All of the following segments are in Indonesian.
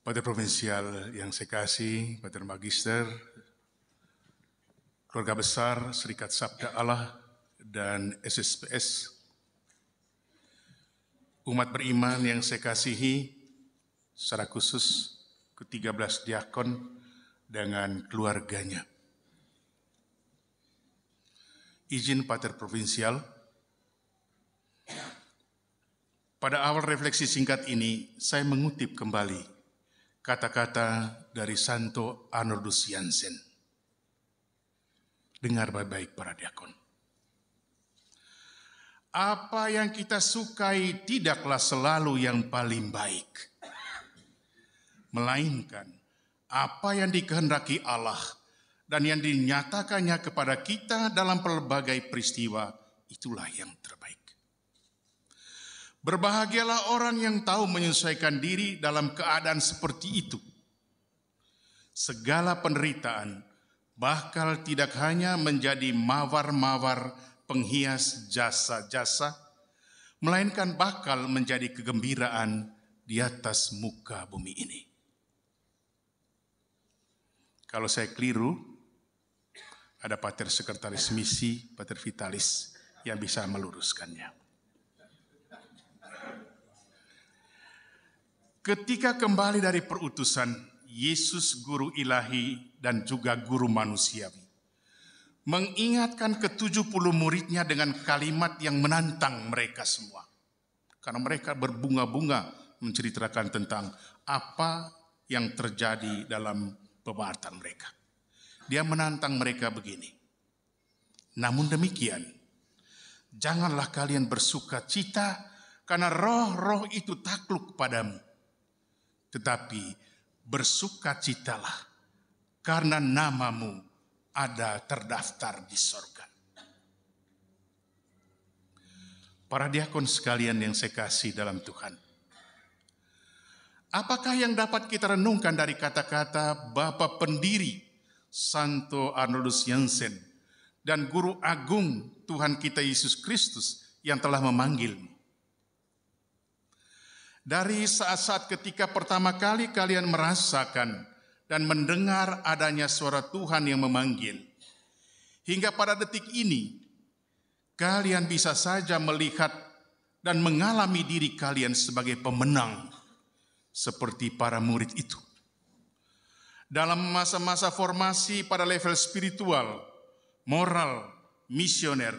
Pater Provinsial yang saya kasih, Pater Magister, keluarga besar Serikat Sabda Allah dan SSPS, umat beriman yang saya kasihi, secara khusus ke-13 diakon dengan keluarganya. Izin Pater Provinsial, pada awal refleksi singkat ini saya mengutip kembali kata-kata dari Santo Arnoldus Jansen. Dengar baik-baik para diakon. Apa yang kita sukai tidaklah selalu yang paling baik, melainkan apa yang dikehendaki Allah dan yang dinyatakannya kepada kita dalam pelbagai peristiwa, itulah yang terbaik. Berbahagialah orang yang tahu menyesuaikan diri dalam keadaan seperti itu. Segala penderitaan bakal tidak hanya menjadi mawar-mawar penghias jasa-jasa, melainkan bakal menjadi kegembiraan di atas muka bumi ini. Kalau saya keliru, ada Pater Sekretaris Misi, Pater Vitalis, yang bisa meluruskannya. Ketika kembali dari perutusan, Yesus guru ilahi dan juga guru manusiawi mengingatkan ke-70 muridnya dengan kalimat yang menantang mereka semua. Karena mereka berbunga-bunga menceritakan tentang apa yang terjadi dalam pembahasan mereka. Dia menantang mereka begini. Namun demikian, janganlah kalian bersuka cita karena roh-roh itu takluk padamu. Tetapi bersukacitalah karena namamu ada terdaftar di sorga. Para diakon sekalian yang saya kasih dalam Tuhan, apakah yang dapat kita renungkan dari kata-kata Bapa Pendiri Santo Arnoldus Jansen dan Guru Agung Tuhan kita Yesus Kristus yang telah memanggilmu? Dari saat-saat ketika pertama kali kalian merasakan dan mendengar adanya suara Tuhan yang memanggil, hingga pada detik ini, kalian bisa saja melihat dan mengalami diri kalian sebagai pemenang, seperti para murid itu. Dalam masa-masa formasi pada level spiritual, moral, misioner,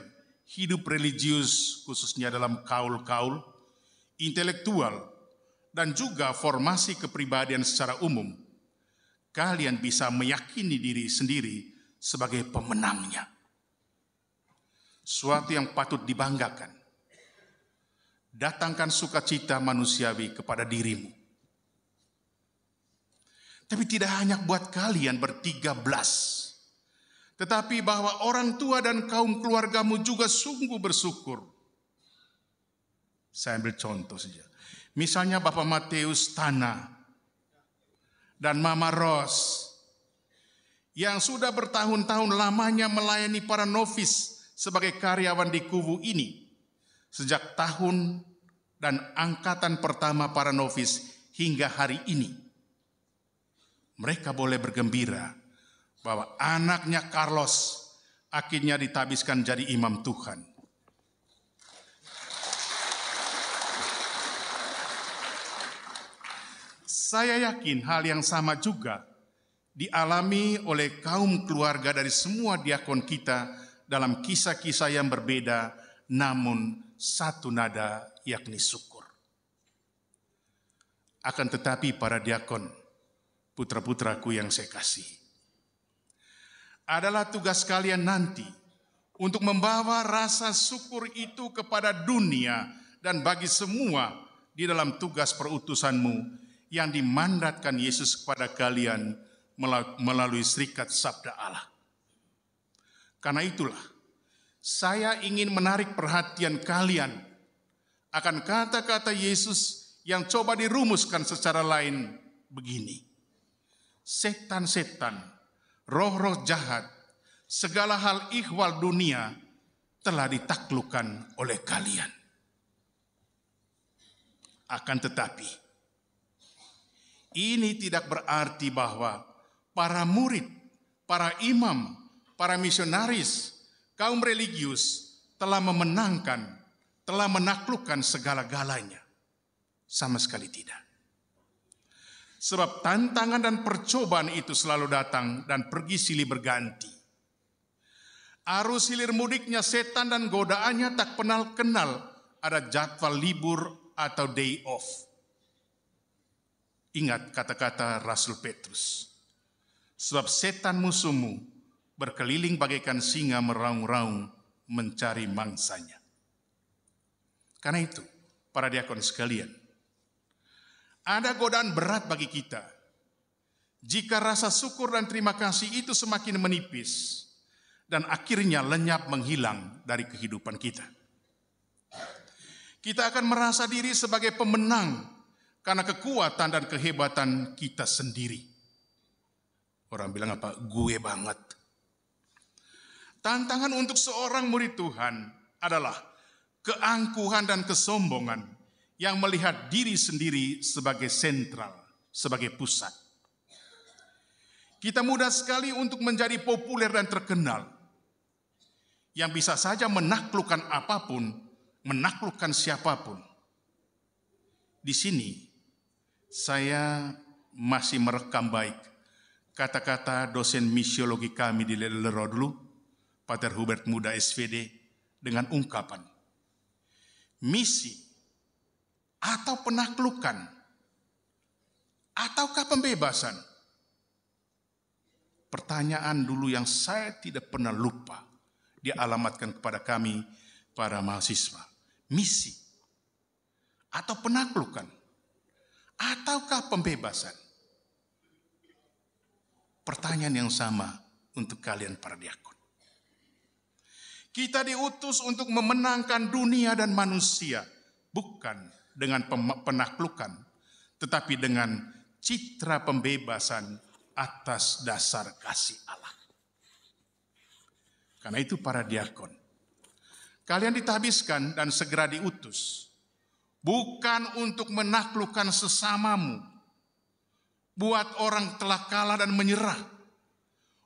hidup religius, khususnya dalam kaul-kaul, intelektual, dan juga formasi kepribadian secara umum, kalian bisa meyakini diri sendiri sebagai pemenangnya. Suatu yang patut dibanggakan. Datangkan sukacita manusiawi kepada dirimu. Tapi tidak hanya buat kalian ber-13, tetapi bahwa orang tua dan kaum keluargamu juga sungguh bersyukur. Saya ambil contoh saja. Misalnya Bapak Matius Tana dan Mama Ros yang sudah bertahun-tahun lamanya melayani para novis sebagai karyawan di kubu ini. Sejak tahun dan angkatan pertama para novis hingga hari ini. Mereka boleh bergembira bahwa anaknya Carlos akhirnya ditabiskan jadi imam Tuhan. Saya yakin hal yang sama juga dialami oleh kaum keluarga dari semua diakon kita dalam kisah-kisah yang berbeda, namun satu nada, yakni syukur. Akan tetapi para diakon, putra-putraku yang saya kasih, adalah tugas kalian nanti untuk membawa rasa syukur itu kepada dunia dan bagi semua di dalam tugas perutusanmu yang dimandatkan Yesus kepada kalian melalui Serikat Sabda Allah. Karena itulah, saya ingin menarik perhatian kalian akan kata-kata Yesus yang coba dirumuskan secara lain begini. Setan-setan, roh-roh jahat, segala hal ihwal dunia telah ditaklukkan oleh kalian. Akan tetapi, Ini tidak berarti bahwa para murid, para imam, para misionaris, kaum religius telah memenangkan, telah menaklukkan segala-galanya. Sama sekali tidak. Sebab tantangan dan percobaan itu selalu datang dan pergi silih berganti. Arus hilir mudiknya setan dan godaannya tak kenal ada jadwal libur atau day off. Ingat kata-kata Rasul Petrus. Sebab setan musuhmu berkeliling bagaikan singa meraung-raung mencari mangsanya. Karena itu, para diakon sekalian, ada godaan berat bagi kita. Jika rasa syukur dan terima kasih itu semakin menipis dan akhirnya lenyap menghilang dari kehidupan kita. Kita akan merasa diri sebagai pemenang karena kekuatan dan kehebatan kita sendiri. Orang bilang apa? Gue banget. Tantangan untuk seorang murid Tuhan adalah keangkuhan dan kesombongan yang melihat diri sendiri sebagai sentral, sebagai pusat. Kita mudah sekali untuk menjadi populer dan terkenal, yang bisa saja menaklukkan apapun, menaklukkan siapapun. Di sini, saya masih merekam baik kata-kata dosen misiologi kami di Lelero dulu, Pater Hubert Muda SVD, dengan ungkapan, misi atau penaklukan, ataukah pembebasan? Pertanyaan dulu yang saya tidak pernah lupa, dia alamatkan kepada kami, para mahasiswa. Misi atau penaklukan, ataukah pembebasan? Pertanyaan yang sama untuk kalian para diakon. Kita diutus untuk memenangkan dunia dan manusia, bukan dengan penaklukan, tetapi dengan citra pembebasan atas dasar kasih Allah. Karena itu para diakon, kalian ditahbiskan dan segera diutus, bukan untuk menaklukkan sesamamu, buat orang telah kalah dan menyerah,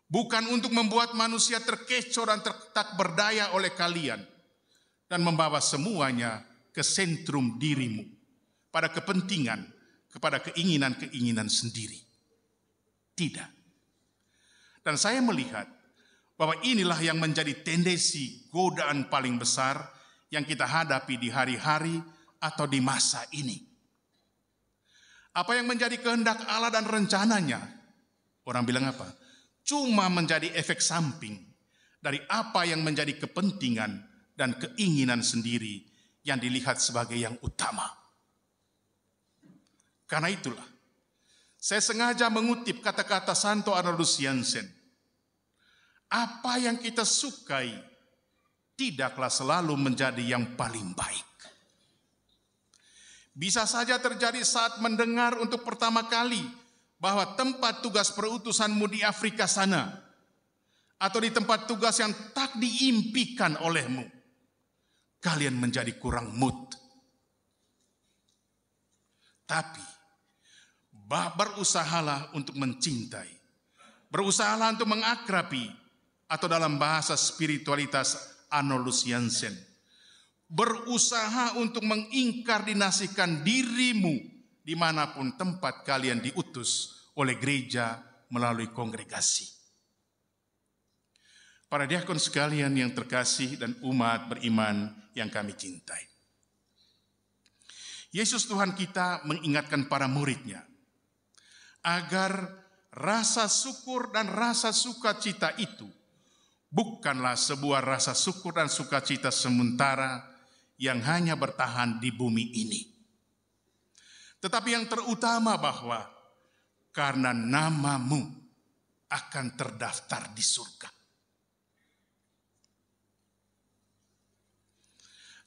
bukan untuk membuat manusia terkecoh dan tak berdaya oleh kalian, dan membawa semuanya ke sentrum dirimu, pada kepentingan, kepada keinginan-keinginan sendiri. Tidak. Dan saya melihat bahwa inilah yang menjadi tendensi godaan paling besar yang kita hadapi di hari-hari atau di masa ini. Apa yang menjadi kehendak Allah dan rencananya, orang bilang apa? Cuma menjadi efek samping dari apa yang menjadi kepentingan dan keinginan sendiri yang dilihat sebagai yang utama. Karena itulah, saya sengaja mengutip kata-kata Santo Arnoldus Jansen. Apa yang kita sukai tidaklah selalu menjadi yang paling baik. Bisa saja terjadi saat mendengar untuk pertama kali bahwa tempat tugas perutusanmu di Afrika sana, atau di tempat tugas yang tak diimpikan olehmu, kalian menjadi kurang mood. Tapi berusahalah untuk mencintai, berusahalah untuk mengakrabi, atau dalam bahasa spiritualitas Arnoldus Jansen, berusaha untuk mengingkardinasikan dirimu dimanapun tempat kalian diutus oleh gereja melalui kongregasi. Para diakon sekalian yang terkasih dan umat beriman yang kami cintai, Yesus Tuhan kita mengingatkan para muridnya agar rasa syukur dan rasa sukacita itu bukanlah sebuah rasa syukur dan sukacita sementara yang hanya bertahan di bumi ini. Tetapi yang terutama bahwa karena namamu akan terdaftar di surga.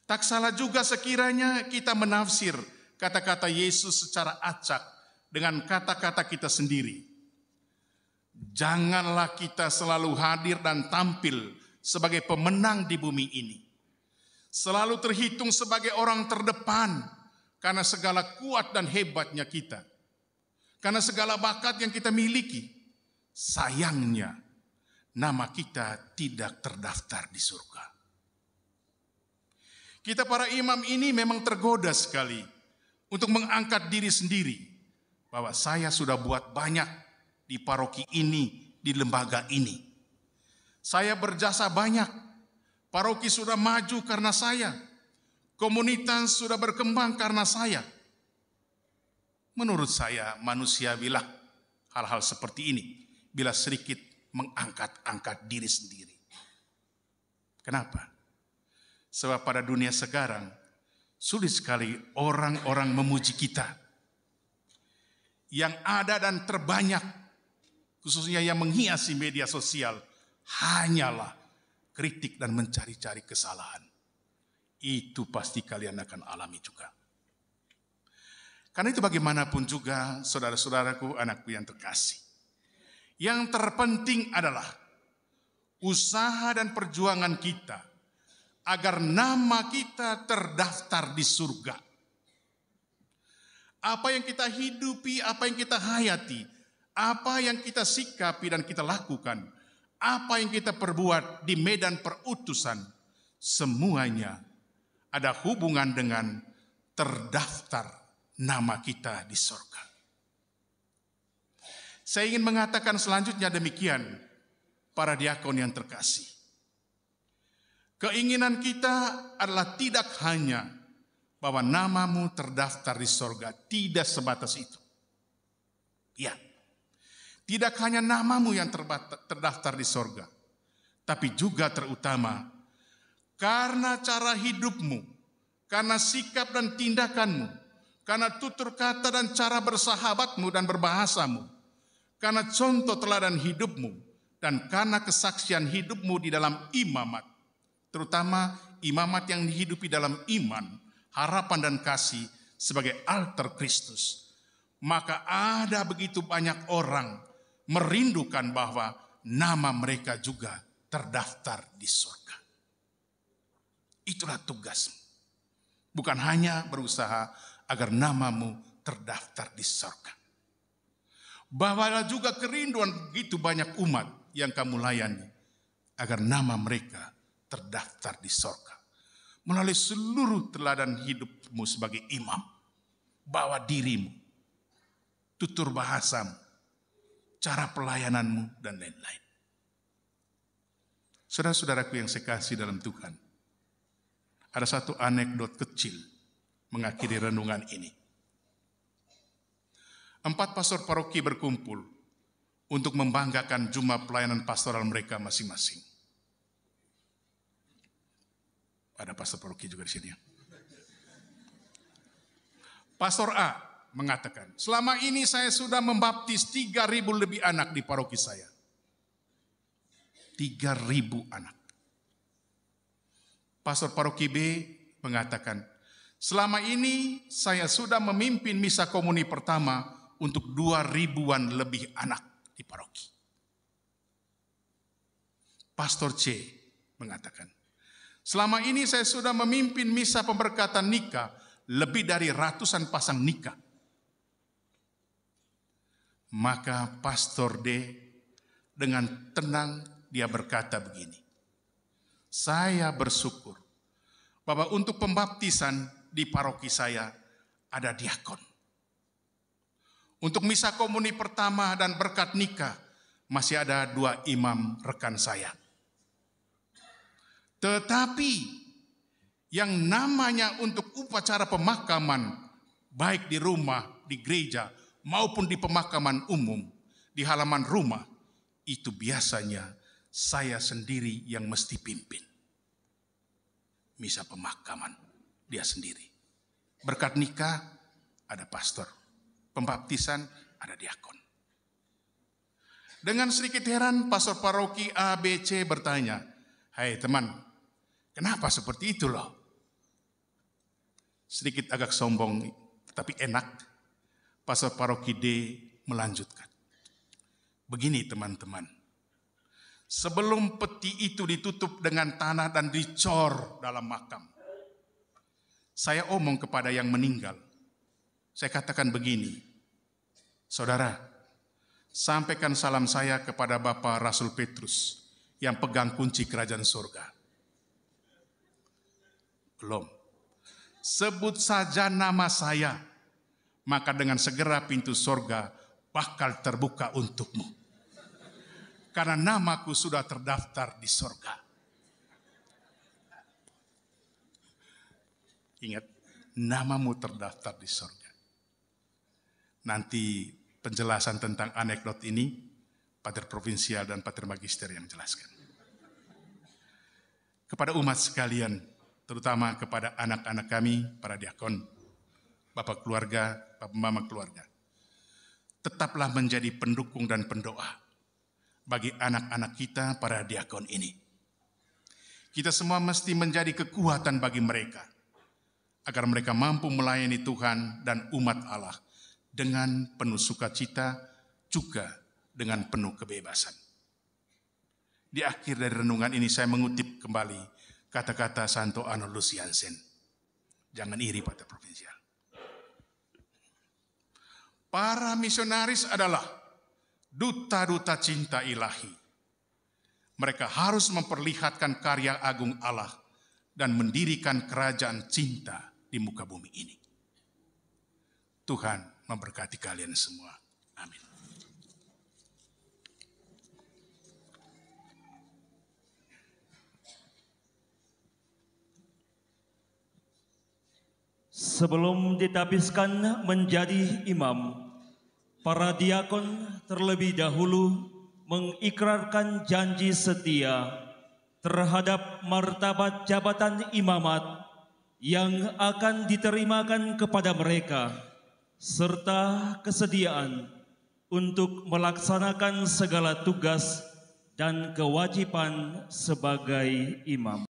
Tak salah juga sekiranya kita menafsir kata-kata Yesus secara acak dengan kata-kata kita sendiri. Janganlah kita selalu hadir dan tampil sebagai pemenang di bumi ini. Selalu terhitung sebagai orang terdepan karena segala kuat dan hebatnya kita. Karena segala bakat yang kita miliki, sayangnya nama kita tidak terdaftar di surga. Kita para imam ini memang tergoda sekali untuk mengangkat diri sendiri bahwa saya sudah buat banyak di paroki ini, di lembaga ini. Saya berjasa banyak, paroki sudah maju karena saya, komunitas sudah berkembang karena saya. Menurut saya manusiawilah hal-hal seperti ini bila sedikit mengangkat-angkat diri sendiri. Kenapa? Sebab pada dunia sekarang sulit sekali orang-orang memuji kita. Yang ada dan terbanyak, khususnya yang menghiasi media sosial, hanyalah kritik dan mencari-cari kesalahan. Itu pasti kalian akan alami juga. Karena itu bagaimanapun juga saudara-saudaraku, anakku yang terkasih. Yang terpenting adalah usaha dan perjuangan kita agar nama kita terdaftar di surga. Apa yang kita hidupi, apa yang kita hayati, apa yang kita sikapi dan kita lakukan, apa yang kita perbuat di medan perutusan, semuanya ada hubungan dengan terdaftar nama kita di surga. Saya ingin mengatakan selanjutnya demikian, para diakon yang terkasih. Keinginan kita adalah tidak hanya bahwa namamu terdaftar di surga, tidak sebatas itu. Ya, tidak hanya namamu yang terdaftar di surga, tapi juga terutama karena cara hidupmu, karena sikap dan tindakanmu, karena tutur kata dan cara bersahabatmu dan berbahasamu, karena contoh teladan hidupmu, dan karena kesaksian hidupmu di dalam imamat, terutama imamat yang dihidupi dalam iman, harapan dan kasih sebagai altar Kristus, maka ada begitu banyak orang merindukan bahwa nama mereka juga terdaftar di surga. Itulah tugasmu. Bukan hanya berusaha agar namamu terdaftar di surga. Bawalah juga kerinduan begitu banyak umat yang kamu layani, agar nama mereka terdaftar di surga. Melalui seluruh teladan hidupmu sebagai imam, bawa dirimu, tutur bahasamu, cara pelayananmu, dan lain-lain. Saudara-saudaraku yang saya kasih dalam Tuhan, ada satu anekdot kecil mengakhiri renungan ini. 4 pastor paroki berkumpul untuk membanggakan jumlah pelayanan pastoral mereka masing-masing. Ada pastor paroki juga di sini. Pastor A mengatakan, selama ini saya sudah membaptis 3.000 lebih anak di paroki saya. 3.000 anak. Pastor paroki B mengatakan, selama ini saya sudah memimpin misa komuni pertama untuk 2.000-an lebih anak di paroki. Pastor C mengatakan, selama ini saya sudah memimpin misa pemberkatan nikah lebih dari ratusan pasang nikah. Maka Pastor D dengan tenang dia berkata begini, saya bersyukur bahwa untuk pembaptisan di paroki saya ada diakon. Untuk misa komuni pertama dan berkat nikah masih ada 2 imam rekan saya. Tetapi yang namanya untuk upacara pemakaman, baik di rumah, di gereja, maupun di pemakaman umum, di halaman rumah, itu biasanya saya sendiri yang mesti pimpin. Misa pemakaman, dia sendiri. Berkat nikah, ada pastor. Pembaptisan, ada diakon. Dengan sedikit heran, pastor paroki A, B, C bertanya, hai teman, kenapa seperti itu loh? Sedikit agak sombong, tapi enak. Pastor paroki D melanjutkan. Begini teman-teman, sebelum peti itu ditutup dengan tanah dan dicor dalam makam, saya omong kepada yang meninggal, saya katakan begini, Saudara, sampaikan salam saya kepada Bapak Rasul Petrus yang pegang kunci kerajaan surga. Belum. Sebut saja nama saya, maka dengan segera pintu surga bakal terbuka untukmu. Karena namaku sudah terdaftar di surga. Ingat, namamu terdaftar di surga. Nanti penjelasan tentang anekdot ini, Pater Provinsial dan Pater Magister yang menjelaskan. Kepada umat sekalian, terutama kepada anak-anak kami, para diakon, bapak keluarga, bapak mama keluarga, tetaplah menjadi pendukung dan pendoa bagi anak-anak kita, para diakon ini. Kita semua mesti menjadi kekuatan bagi mereka, agar mereka mampu melayani Tuhan dan umat Allah dengan penuh sukacita, juga dengan penuh kebebasan. Di akhir dari renungan ini saya mengutip kembali kata-kata Santo Arnold Luciansen. Jangan iri, Pater Provinsial. Para misionaris adalah duta-duta cinta ilahi. Mereka harus memperlihatkan karya agung Allah dan mendirikan kerajaan cinta di muka bumi ini. Tuhan memberkati kalian semua. Amin. Sebelum ditapiskan menjadi imam, para diakon terlebih dahulu mengikrarkan janji setia terhadap martabat jabatan imamat yang akan diterimakan kepada mereka, serta kesediaan untuk melaksanakan segala tugas dan kewajiban sebagai imam.